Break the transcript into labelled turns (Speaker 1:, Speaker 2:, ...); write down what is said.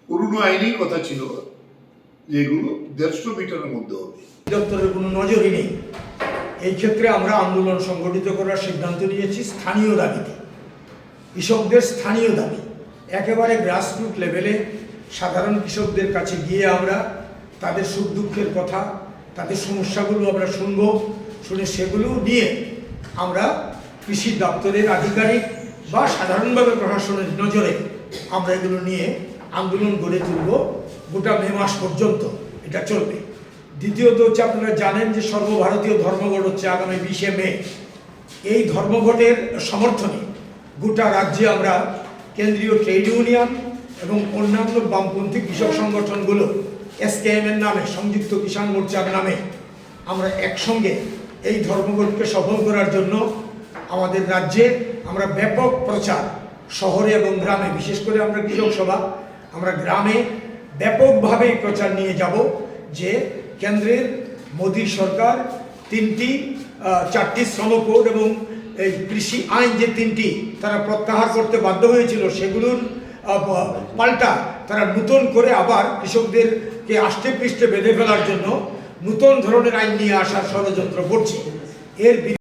Speaker 1: পুরনো আইনেই কথা ছিল যে এগুলো 150 মিটারের মধ্যে হবে।
Speaker 2: দপ্তরের কোনো নজরই নেই। এই ক্ষেত্রে আমরা আন্দোলন সংগঠিত করার সিদ্ধান্ত নিয়েছি স্থানীয় দাবিতে। কৃষকদের স্থানীয় দাবি একেবারে গ্রাসরুট লেভেলে সাধারণ কৃষকদের কাছে গিয়ে আমরা তাদের সুখ দুঃখের কথা, তাদের সমস্যাগুলো আমরা শুনব, শুনে সেগুলো নিয়ে আমরা কৃষি দপ্তরের আধিকারিক বা সাধারণভাবে প্রশাসনের নজরে আমরা এগুলো নিয়ে আন্দোলন গড়ে তুলব। গোটা মে মাস পর্যন্ত এটা চলবে। দ্বিতীয়ত হচ্ছে, আপনারা জানেন যে সর্বভারতীয় ধর্মঘট হচ্ছে আগামী 20শে মে। এই ধর্মঘটের সমর্থনে গোটা রাজ্যে আমরা কেন্দ্রীয় ট্রেড ইউনিয়ন এবং অন্যান্য বামপন্থী কৃষক সংগঠনগুলো SKM এর নামে, সংযুক্ত কিষাণ মোর্চার নামে আমরা একসঙ্গে এই ধর্মঘটকে সফল করার জন্য আমাদের রাজ্যে আমরা ব্যাপক প্রচার, শহরে এবং গ্রামে, বিশেষ করে আমরা কৃষক সভা, আমরা গ্রামে ব্যাপকভাবে প্রচার নিয়ে যাব যে কেন্দ্রের মোদী সরকার 4টি শ্রম কোড এবং এই কৃষি আইন যে 3টি তারা প্রত্যাহার করতে বাধ্য হয়েছিল, সেগুলোর পাল্টা তারা নতুন করে আবার কৃষকদেরকে আষ্টে পৃষ্ঠে বেঁধে ফেলার জন্য নতুন ধরনের আইন নিয়ে আসার ষড়যন্ত্র করছে। এর